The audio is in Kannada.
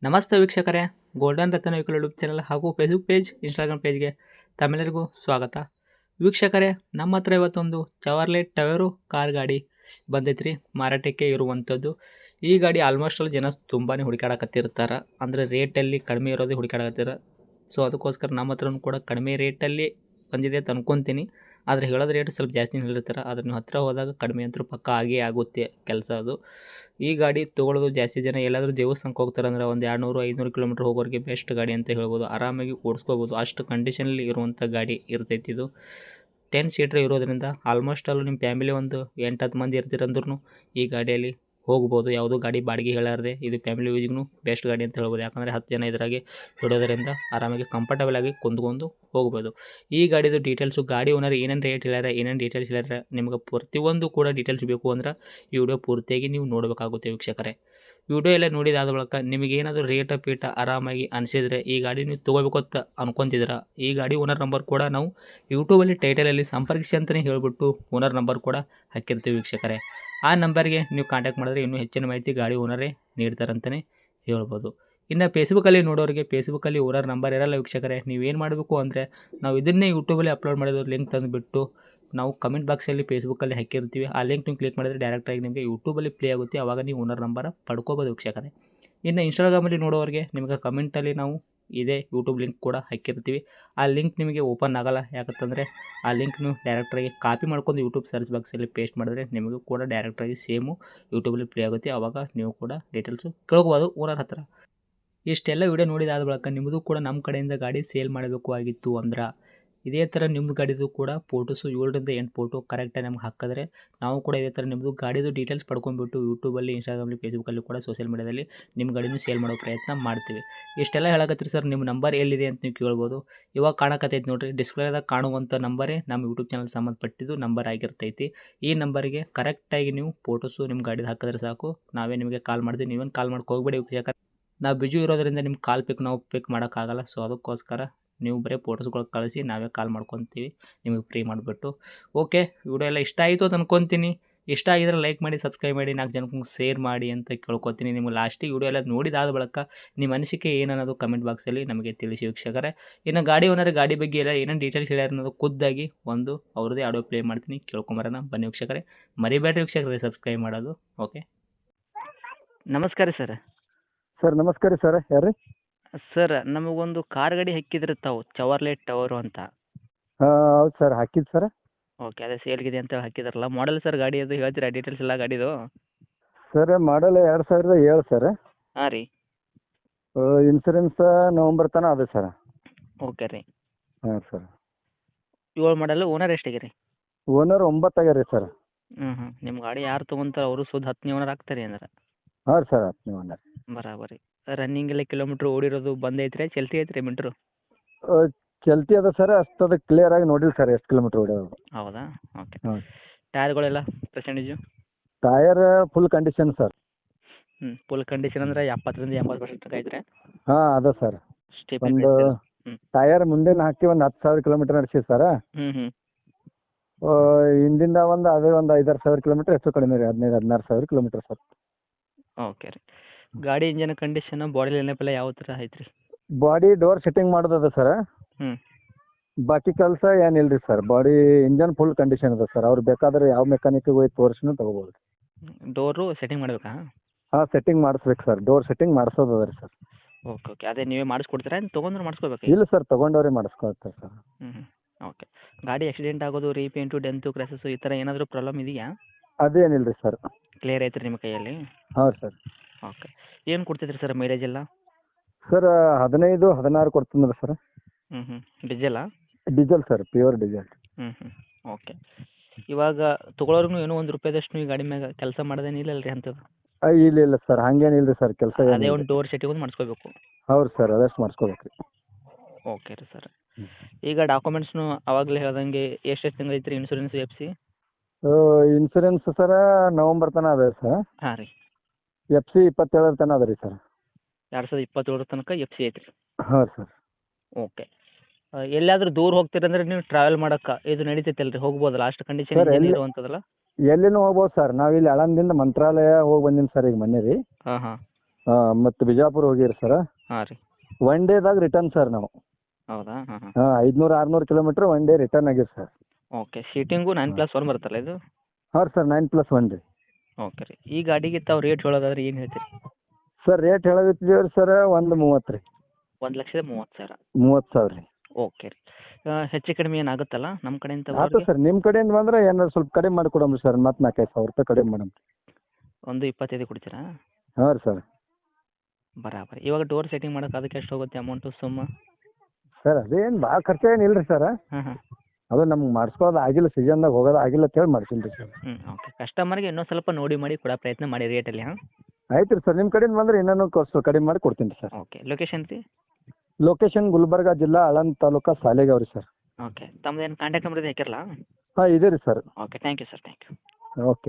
ನಮಸ್ತೆ ವೀಕ್ಷಕರೇ, ಗೋಲ್ಡನ್ ರತ್ನ ವೆಹಿಕಲ್ ಯೂಟ್ಯೂಬ್ ಚಾನಲ್ ಹಾಗೂ ಫೇಸ್ಬುಕ್ ಪೇಜ್, ಇನ್ಸ್ಟಾಗ್ರಾಮ್ ಪೇಜ್ಗೆ ತಮ್ಮೆಲ್ಲರಿಗೂ ಸ್ವಾಗತ. ವೀಕ್ಷಕರೇ, ನಮ್ಮ ಹತ್ರ ಇವತ್ತೊಂದು ಚವರ್ಲೆಟ್ ಟವೆರೋ ಕಾರ್ ಗಾಡಿ ಬಂದೈತ್ರಿ, ಮಾರಾಟಕ್ಕೆ ಇರುವಂಥದ್ದು. ಈ ಗಾಡಿ ಆಲ್ಮೋಸ್ಟ್ ಜನ ತುಂಬಾ ಹುಡುಕಾಡಕತ್ತಿರ್ತಾರೆ, ಅಂದರೆ ರೇಟಲ್ಲಿ ಕಡಿಮೆ ಇರೋದೇ ಹುಡುಕಾಡಕತ್ತೀರ. ಸೊ ಅದಕ್ಕೋಸ್ಕರ ನಮ್ಮ ಹತ್ರನೂ ಕೂಡ ಕಡಿಮೆ ರೇಟಲ್ಲಿ ಬಂದಿದೆ ಅಂತ ಅನ್ಕೊತೀನಿ. ಆದರೆ ಹೇಳೋದು ರೇಟ್ ಸ್ವಲ್ಪ ಜಾಸ್ತಿ ಹೇಳಿರ್ತಾರೆ, ಆದರೆ ನೀವು ಹತ್ತಿರ ಹೋದಾಗ ಕಡಿಮೆ ಅಂತೂ ಪಕ್ಕ ಆಗೇ ಆಗುತ್ತೆ ಕೆಲಸ ಅದು. ಈ ಗಾಡಿ ತೊಗೊಳ್ಳೋದು ಜಾಸ್ತಿ ಜನ ಎಲ್ಲಾದರೂ ದೇವಸ್ಥಾನಕ್ಕೆ ಹೋಗ್ತಾರೆ ಅಂದರೆ ಒಂದು 200-500 ಕಿಲೋಮೀಟ್ರ್ ಹೋಗೋರಿಗೆ ಬೆಸ್ಟ್ ಗಾಡಿ ಅಂತ ಹೇಳ್ಬೋದು. ಆರಾಮಾಗಿ ಓಡಿಸ್ಕೋಬೋದು, ಅಷ್ಟು ಕಂಡೀಷನಲ್ಲಿ ಇರುವಂಥ ಗಾಡಿ ಇರ್ತೈತಿ ಇದು. 10 ಸೀಟ್ರ್ ಇರೋದ್ರಿಂದ ಆಲ್ಮೋಸ್ಟ್ ಅಲ್ಲೂ ನಿಮ್ಮ ಫ್ಯಾಮಿಲಿ ಒಂದು 8-10 ಮಂದಿ ಇರ್ತೀರಂದ್ರೂ ಈ ಗಾಡಿಯಲ್ಲಿ ಹೋಗ್ಬೋದು. ಯಾವುದೋ ಗಾಡಿ ಬಾಡಿಗೆ ಹೇಳಾರ್ದೆ ಇದು ಫ್ಯಾಮಿಲಿ ಯೂಸ್ಗೂ ಬೆಸ್ಟ್ ಗಾಡಿ ಅಂತ ಹೇಳ್ಬೋದು. ಯಾಕಂದರೆ 10 ಜನ ಇದ್ರಾಗೆ ಇಡೋದರಿಂದ ಆರಾಮಾಗಿ ಕಂಫರ್ಟಬಲ್ ಆಗಿ ಕುಂತ್ಕೊಂಡು ಹೋಗ್ಬೋದು. ಈ ಗಾಡಿದು ಡೀಟೇಲ್ಸು, ಗಾಡಿ ಓನರ್ ಏನೇನು ರೇಟ್ ಹೇಳ್ಯಾರ, ಏನೇನು ಡೀಟೇಲ್ಸ್ ಹೇಳ್ಯಾರ, ನಿಮ್ಗೆ ಪ್ರತಿಯೊಂದು ಕೂಡ ಡೀಟೇಲ್ಸ್ ಬೇಕು ಅಂದ್ರೆ ಈ ವಿಡಿಯೋ ಪೂರ್ತಿಯಾಗಿ ನೀವು ನೋಡಬೇಕಾಗುತ್ತೆ ವೀಕ್ಷಕರೇ. ವಿಡಿಯೋ ಎಲ್ಲ ನೋಡಿದಾದ ಬಳಿಕ ನಿಮಗೆ ಏನಾದರೂ ರೇಟ ಪೀಟ ಆರಾಮಾಗಿ ಅನಿಸಿದರೆ ಈ ಗಾಡಿ ನೀವು ತೊಗೋಬೇಕು ಅಂತ ಅನ್ಕೊತಿದ್ದೀರಾ, ಈ ಗಾಡಿ ಓನರ್ ನಂಬರ್ ಕೂಡ ನಾವು ಯೂಟ್ಯೂಬಲ್ಲಿ ಟೈಟಲಲ್ಲಿ ಸಂಪರ್ಕಿಸಿ ಅಂತಲೇ ಹೇಳಿಬಿಟ್ಟು ಓನರ್ ನಂಬರ್ ಕೂಡ ಹಾಕಿರ್ತೀವಿ ವೀಕ್ಷಕರೇ. ಆ ನಂಬರ್ಗೆ ನೀವು ಕಾಂಟ್ಯಾಕ್ಟ್ ಮಾಡಿದ್ರೆ ಇನ್ನೂ ಹೆಚ್ಚಿನ ಮಾಹಿತಿ ಗಾಡಿ ಓನರೇ ನೀಡ್ತಾರಂತಲೇ ಹೇಳ್ಬೋದು. ಇನ್ನು ಫೇಸ್ಬುಕ್ಕಲ್ಲಿ ನೋಡೋರಿಗೆ ಫೇಸ್ಬುಕ್ಕಲ್ಲಿ ಓನರ್ ನಂಬರ್ ಇರಲ್ಲ ವೀಕ್ಷಕರೇ. ನೀವೇನು ಮಾಡಬೇಕು ಅಂದರೆ, ನಾವು ಇದನ್ನೇ ಯೂಟ್ಯೂಬಲ್ಲಿ ಅಪ್ಲೋಡ್ ಮಾಡಿರೋ ಲಿಂಕ್ ತಂದುಬಿಟ್ಟು ನಾವು ಕಮೆಂಟ್ ಬಾಕ್ಸಲ್ಲಿ ಫೇಸ್ಬುಕ್ಕಲ್ಲಿ ಹಾಕಿರ್ತೀವಿ. ಆ ಲಿಂಕ್ ನೀವು ಕ್ಲಿಕ್ ಮಾಡಿದರೆ ಡೈರೆಕ್ಟಾಗಿ ನಿಮಗೆ ಯೂಟ್ಯೂಬಲ್ಲಿ ಪ್ಲೇ ಆಗುತ್ತೆ, ಆವಾಗ ನೀವು ಓನರ್ ನಂಬರ್ ಪಡ್ಕೋಬೋದು ವೀಕ್ಷಕರೇ. ಇನ್ನು ಇನ್ಸ್ಟಾಗ್ರಾಮಲ್ಲಿ ನೋಡೋರಿಗೆ ನಿಮಗೆ ಕಮೆಂಟಲ್ಲಿ ನಾವು ಇದೇ ಯೂಟ್ಯೂಬ್ ಲಿಂಕ್ ಕೂಡ ಹಾಕಿರ್ತೀವಿ. ಆ ಲಿಂಕ್ ನಿಮಗೆ ಓಪನ್ ಆಗಲ್ಲ, ಯಾಕಂತಂದರೆ ಆ ಲಿಂಕ್ ನೀವು ಡೈರೆಕ್ಟಾಗಿ ಕಾಪಿ ಮಾಡ್ಕೊಂಡು ಯೂಟ್ಯೂಬ್ ಸರ್ಚ್ ಬಾಕ್ಸಲ್ಲಿ ಪೇಸ್ಟ್ ಮಾಡಿದ್ರೆ ನಿಮಗೂ ಕೂಡ ಡೈರೆಕ್ಟಾಗಿ ಸೇಮು ಯೂಟ್ಯೂಬಲ್ಲಿ ಪ್ಲೇ ಆಗುತ್ತೆ, ಆವಾಗ ನೀವು ಕೂಡ ಡೀಟೇಲ್ಸು ಕೇಳ್ಕೋಬೋದು ಓನರ್ ಹತ್ರ. ಇಷ್ಟೆಲ್ಲ ವಿಡಿಯೋ ನೋಡಿದಾದ ಬಳಿಕ ನಿಮ್ಮದು ಕೂಡ ನಮ್ಮ ಕಡೆಯಿಂದ ಗಾಡಿ ಸೇಲ್ ಮಾಡಬೇಕು ಆಗಿತ್ತು ಅಂದ್ರೆ ಇದೇ ಥರ ನಿಮ್ಮದು ಗಾಡಿದು ಕೂಡ ಫೋಟೋಸು 7-8 ಫೋಟೋ ಕರೆಕ್ಟಾಗಿ ನಮ್ಗೆ ಹಾಕಿದ್ರೆ ನಾವು ಕೂಡ ಇದೇ ಥರ ನಿಮ್ಮದು ಗಾಡಿದು ಡೀಟೇಲ್ಸ್ ಪಡ್ಕೊಂಡ್ಬಿಟ್ಟು ಯೂಟ್ಯೂಬಲ್ಲಿ, ಇನ್ಸ್ಟಾಗ್ರಾಮಲ್ಲಿ, ಫೇಸ್ಬುಕ್ಕಲ್ಲಿ ಕೂಡ ಸೋಷಿಯಲ್ ಮೀಡಿಯಾದಲ್ಲಿ ನಿಮ್ಮ ಗಾಡಿನೂ ಸೇಲ್ ಮಾಡೋ ಪ್ರಯತ್ನ ಮಾಡ್ತೀವಿ. ಇಷ್ಟೆಲ್ಲ ಹೇಳಕತ್ತೀರಿ ಸರ್, ನಿಮ್ಮ ನಂಬರ್ ಎಲ್ಲಿದೆ ಅಂತ ನೀವು ಕೇಳ್ಬೋದು. ಇವಾಗ ಕಾಣಕತ್ತೈತಿ ನೋಡಿರಿ, ಡಿಸ್ಪ್ಲೇದಾಗ ಕಾಣುವಂಥ ನಂಬರೇ ನಮ್ಮ ಯೂಟ್ಯೂಬ್ ಚಾನಲ್ ಸಂಬಂಧಪಟ್ಟಿದ್ದು ನಂಬರ್ ಆಗಿರ್ತೈತಿ. ಈ ನಂಬರಿಗೆ ಕರೆಕ್ಟಾಗಿ ನೀವು ಫೋಟೋಸು ನಿಮ್ಮ ಗಾಡಿದು ಹಾಕಿದ್ರೆ ಸಾಕು, ನಾವೇ ನಿಮಗೆ ಕಾಲ್ ಮಾಡ್ತೀವಿ. ನೀವೇನು ಕಾಲ್ ಮಾಡ್ಕೊ ಹೋಗ್ಬೇಡಿ, ಯಾಕಂದ್ರೆ ನಾವು ಬಿಜು ಇರೋದ್ರಿಂದ ನಿಮ್ಗೆ ಕಾಲ್ ನಾವು ಪಿಕ್ ಮಾಡೋಕ್ಕಾಗಲ್ಲ. ಸೊ ಅದಕ್ಕೋಸ್ಕರ ನೀವು ಬರೀ ಫೋಟೋಸ್ಗಳು ಕಳಿಸಿ, ನಾವೇ ಕಾಲ್ ಮಾಡ್ಕೊತೀವಿ ನಿಮಗೆ ಫ್ರೀ ಮಾಡಿಬಿಟ್ಟು. ಓಕೆ, ವಿಡಿಯೋ ಎಲ್ಲ ಇಷ್ಟ ಆಯಿತು ಅಂತ ಅನ್ಕೊತೀನಿ. ಇಷ್ಟ ಆಗಿದ್ರೆ ಲೈಕ್ ಮಾಡಿ, ಸಬ್ಸ್ಕ್ರೈಬ್ ಮಾಡಿ, 4 ಜನಕ್ಕೆ ಶೇರ್ ಮಾಡಿ ಅಂತ ಕೇಳ್ಕೊತೀನಿ. ನಿಮಗೆ ಲಾಸ್ಟಿಗೆ ವಿಡಿಯೋ ಎಲ್ಲ ನೋಡಿದಾದ ಬಳಿಕ ನಿಮ್ಮ ಅನಿಸಿಕೆ ಏನನ್ನೋದು ಕಮೆಂಟ್ ಬಾಕ್ಸಲ್ಲಿ ನಮಗೆ ತಿಳಿಸಿ ವೀಕ್ಷಕರೇ. ಇನ್ನು ಗಾಡಿ ಓನರ್ ಗಾಡಿ ಬಗ್ಗೆ ಎಲ್ಲ ಏನೇನು ಡೀಟೇಲ್ಸ್ ಹೇಳ್ಯಾರ ಅನ್ನೋದು ಖುದ್ದಾಗಿ ಒಂದು ಅವ್ರದ್ದೇ ಆಡಿಯೋ ಪ್ಲೇ ಮಾಡ್ತೀನಿ, ಕೇಳ್ಕೊಂಬರೋಣ ಬನ್ನಿ ವೀಕ್ಷಕರೇ. ಮರಿಬೇಡ್ರಿ ವೀಕ್ಷಕರೇ ಸಬ್ಸ್ಕ್ರೈಬ್ ಮಾಡೋದು. ಓಕೆ, ನಮಸ್ಕಾರ ಸರ್. ಸರ್ ನಮಸ್ಕಾರ ಸರ್, ಯಾರು ರೀ? ಸರ್, ನಮಗೊಂದು ಕಾರ್ ಗಾಡಿ ಹಾಕಿದ್ರೆ ತಾವು ಚವರ್ಲೆಟ್ ಟವರು ಅಂತ. ಹೌದು ಸರ್, ಹಾಕಿದ್ದು ಸರ್. ಓಕೆ, ಅದೇ ಸೇಲ್ಗಿದೆ ಅಂತ ಹಾಕಿದ್ರಲ್ಲ. ಮಾಡೆಲ್ ಸರ್ ಗಾಡಿ ಅದು ಹೇಳ್ತೀರಾ ಡೀಟೇಲ್ಸ್ ಎಲ್ಲ ಗಾಡಿದು? Sir model 2007 sir. ಹಾಂ ರೀ. ಇನ್ಸೂರೆನ್ಸ್ ನವಂಬರ್ ತನಕ ಅದ ಸರ್. ಓಕೆ ರೀ. ಹಾಂ ಸರ್. 7 ಮಾಡಲು. ಓನರ್ ಎಷ್ಟಾಗಿದೆ ರೀ? ಓನರ್ 9 ಆಗ್ಯಾರ ಸರ್. ನಿಮ್ಮ ಗಾಡಿ ಯಾರು ತೊಗೊಂತಾರೆ ಅವರು ಸುದ್ದು 10ನೇ ಓನರ್ ಆಗ್ತಾರೆ ಅಂದ್ರೆ? ಹಾಂ ಸರ್, 10ನೇ ಓನರ್. ಬರಾಬರಿ. ರನ್ನಿಂಗ್ ಎಲ್ಲ ಕಿಲೋಮೀಟ್ರ್ ಓಡಿರೋದು ಬಂದೈತ್ರಿ, ಚಲ್ತಿ ಐತ್ರಿ ಮೀಟ್ರು? ಚಲ್ತಿ ಅದ ಸರ್, ಅಷ್ಟದ ಕ್ಲಿಯರ್ ಆಗಿ ನೋಡಿಲ್ಲ ಸರ್ ಎಷ್ಟು ಕಿಲೋಮೀಟ್ರ್ ಓಡ್ಯಾವ. ಹೌದಾ? ಓಕೆ. ಹಾಂ. ಟೈರ್ಗಳೆಲ್ಲ percentage? Tyre full condition sir. Full condition ಅಂದರೆ 70-80% ತನಕ ಐತ್ರಿ? ಹಾಂ ಅದ ಸರ್. ಸ್ಟೆಪ್ ಒಂದು ಟಯರ್ ಮುಂದಿನ ಹಾಕಿ ಒಂದು 10,000 ಕಿಲೋಮೀಟ್ರ್ ನಡೆಸಿ ಸರ್. ಹಿಂದಿಂದ ಒಂದು ಅದೇ ಒಂದು 5,000-6,000 ಕಿಲೋಮೀಟ್ರ್ ಹೆಚ್ಚು ಕಡಿಮೆ ರೀ, 15,000-16,000 ಕಿಲೋಮೀಟ್ರ್ ಸರ್. ಓಕೆ ರೀ. ಗಾಡಿ ಇಂಜನ್ ಕಂಡೀಷನ್, ಬಾಡಿ ಲೈನಪ್ ಎಲ್ಲ ಯಾವ ಥರ ಐತ್ರಿ? ಬಾಡಿ ಡೋರ್ ಸೆಟ್ಟಿಂಗ್ ಮಾಡೋದದ ಸರ್. ಬಾಕಿ ಕೆಲಸ ಏನಿಲ್ಲ ರೀ sir. Body engine full condition ಅದ ಸರ್. ಅವ್ರು ಬೇಕಾದ್ರೆ ಯಾವ ಮೆಕ್ಯಾನಿಕ್ಗೆ ಹೋಗಿ ತೋರಿಸಿನೂ ತೊಗೋಬೋದು. ಡೋರು ಸೆಟ್ಟಿಂಗ್ ಮಾಡಬೇಕಾ? ಹಾಂ, ಸೆಟ್ಟಿಂಗ್ ಮಾಡಿಸ್ಬೇಕು ಸರ್. ಡೋರ್ ಸೆಟ್ಟಿಂಗ್ ಮಾಡಿಸೋದು ಅದ ರೀ ಸರ್. Okay okay. ಅದೇ ನೀವೇ ಮಾಡಿಸ್ಕೊಡ್ತೀರಾ, ಏನು ತೊಗೊಂಡ್ರೆ ಮಾಡಿಸ್ಕೋಬೇಕು? ಇಲ್ಲ ಸರ್, ತೊಗೊಂಡವ್ರೆ ಮಾಡಿಸ್ಕೊಳ್ತಾರೆ ಸರ್. ಓಕೆ. ಗಾಡಿ ಆಕ್ಸಿಡೆಂಟ್ ಆಗೋದು, ರೀಪೇಂಟು, ಡೆಂತು, ಕ್ರ್ಯಾಸಸ್ಸು ಈ ಥರ ಏನಾದರೂ ಪ್ರಾಬ್ಲಮ್ ಇದೆಯಾ? ಅದೇನಿಲ್ಲ ರೀ ಸರ್. ಕ್ಲಿಯರ್ ಐತ್ರಿ ನಿಮ್ಮ ಕೈಯಲ್ಲಿ? ಹಾಂ ಸರ್. ಓಕೆ. ಏನು ಕೊಡ್ತೈತ್ರಿ ಸರ್ ಮೈಲೇಜ್ ಎಲ್ಲ? ಸರ್ 15-16 ಕೊಡ್ತೀನಿ ಸರ್. ಡೀಸೆಲಾ? Diesel sir, pure diesel. Okay. ಇವಾಗ ತೊಗೊಳೋರ್ಗು ಏನೋ ₹1 ಈ ಗಾಡಿ ಮ್ಯಾಗ ಕೆಲಸ ಮಾಡೋದೇನಿಲ್ಲ ರೀ ಅಂಥದ್ದು? ಇಲ್ಲ ಸರ್, ಹಂಗೇನಿಲ್ಲ ರೀ ಸರ್. ಕೆಲಸ ಅದೇ ಒಂದು ಡೋರ್ ಸೆಟ್ಟಿಂಗ್ ಒಂದು ಮಾಡಿಸ್ಕೋಬೇಕು? ಹೌದು ಸರ್, ಅದಷ್ಟು ಮಾಡಿಸ್ಕೋಬೇಕು ರೀ. ಓಕೆ ರೀ ಸರ್. ಈಗ ಡಾಕ್ಯುಮೆಂಟ್ಸ್ನು ಆವಾಗಲೇ ಹೇಳ್ದಂಗೆ ಎಷ್ಟು ತಿಂಗಳು ಐತ್ರಿ insurance, FC? Insurance sir November ತನಕ ಅದ ಸರ್. ಹಾಂ ರೀ. FC 27 ತನಕ ಅದ ರೀ ಸರ್. 2027 ತನಕ FC ಐತ್ರಿ? ಹಾಂ ಸರ್. ಓಕೆ. ಎಲ್ಲಾದರೂ ದೂರ ಹೋಗ್ತೀರಂದ್ರೆ ನೀವು ಟ್ರಾವೆಲ್ ಮಾಡೋಕೆ ಇದು ನಡೀತೈತಲ್ಲ ರೀ, ಹೋಗ್ಬೋದಲ್ಲ? ಅಷ್ಟು ಕಂಡೀಷನ್ ಇರುವಂಥದ್ದಲ್ಲ? ಎಲ್ಲಿನೂ ಹೋಗ್ಬೋದು ಸರ್. ನಾವು ಇಲ್ಲಿ ಆಳಂದದಿಂದ ಮಂತ್ರಾಲಯ ಹೋಗಿ ಬಂದೀನಿ ಸರ್ ಈಗ ಮೊನ್ನೆ ರೀ. ಹಾಂ ಹಾಂ. ಹಾಂ ಮತ್ತು ಬಿಜಾಪುರ ಹೋಗಿರಿ ಸರ್. ಹಾಂ ರೀ. ಒನ್ ಡೇದಾಗ ರಿಟರ್ನ್ ಸರ್ ನಾವು. ಹೌದಾ? ಹಾಂ ಹಾಂ. ಹಾಂ 500-600 ಕಿಲೋಮೀಟ್ರ್ ಒನ್ ಡೇ ರಿಟರ್ನ್ ಆಗಿದೆ ಸರ್. ಓಕೆ, ಸೀಟಿಂಗು 9+1 ಬರುತ್ತಲ್ಲ ಇದು? ಹಾಂ ಸರ್ 9+1 ರೀ. ಓಕೆ ರೀ. ಈ ಗಾಡಿಗೆ ತಾವು ರೇಟ್ ಹೇಳೋದಾದ್ರೆ ಏನು ಹೇಳ್ತೀರಿ? ಸರ್ ರೇಟ್ ಹೇಳಕತ್ತಿದ್ದೀವಿ ರೀ ಸರ್ 1:30 ರೀ. 1,30,30,000. 30,000 ರೀ. ಓಕೆ ರೀ. ಹೆಚ್ಚು ಕಡಿಮೆ ಏನಾಗುತ್ತಲ್ಲ ನಮ್ಮ ಕಡೆಯಿಂದ ಆಯ್ತು ಸರ್, ನಿಮ್ಮ ಕಡೆಯಿಂದ ಬಂದ್ರೆ ಏನಾದ್ರು ಸ್ವಲ್ಪ ಕಡಿಮೆ ಮಾಡಿ ಕೊಡಮ್ರಿ ಸರ್, ಮತ್ತೆ 4,000-5,000 ರೂಪಾಯಿ ಕಡಿಮೆ ಮಾಡಮ್. ಒಂದು 25 ಕೊಡ್ತೀರಾ? ಹಾಂ ರೀ ಸರ್. ಬರಾಬರಿ. ಇವಾಗ ಡೋರ್ ಸೆಟ್ಟಿಂಗ್ ಮಾಡೋಕೆ ಅದಕ್ಕೆ ಎಷ್ಟು ಹೋಗುತ್ತೆ ಅಮೌಂಟು ಸುಮ್ಮ? ಸರ್ ಅದೇನು ಭಾಳ ಖರ್ಚು ಏನಿಲ್ಲ ರೀ ಸರ್. ಹಾಂ ಹಾಂ. ಅದು ನಮ್ಗೆ ಮಾಡಿಸ್ಕೊಳ್ಳೋದು ಆಗಿಲ್ಲ, ಸೀಸನ್ದಾಗ ಹೋಗೋದು ಆಗಿಲ್ಲ ಅಂತೇಳಿ ಮಾಡ್ತೀನಿ ರೀ ಸರ್. ಓಕೆ. ಕಸ್ಟಮರ್ಗೆ ಇನ್ನೂ ಸ್ವಲ್ಪ ನೋಡಿ ಮಾಡಿ ಕೊಡೋ ಪ್ರಯತ್ನ ಮಾಡಿ ರೇಟಲ್ಲಿ. ಹಾಂ. ಆಯ್ತು ರೀ ಸರ್, ನಿಮ್ಮ ಕಡೆಯಿಂದ ಬಂದ್ರೆ ಇನ್ನೂ ಕಡಿಮೆ ಮಾಡಿ ಕೊಡ್ತೀನಿ ರೀ ಸರ್. ಓಕೆ. ಲೊಕೇಶನ್ ರೀ? ಲೊಕೇಶನ್ ಗುಲ್ಬರ್ಗ ಜಿಲ್ಲಾ ಆಳಂದ ತಾಲೂಕು ಸಾಲಿಗಾಂವ್ ರೀ ಸರ್. ಓಕೆ. ತಮ್ಮದೇನು ಕಾಂಟ್ಯಾಕ್ಟ್ ನಂಬರ್ ಇದೆ ಹಾಕಿರಲ್ಲ? ಹಾಂ ಇದೆ ರೀ sir. Okay. Thank you sir. Thank you. Okay.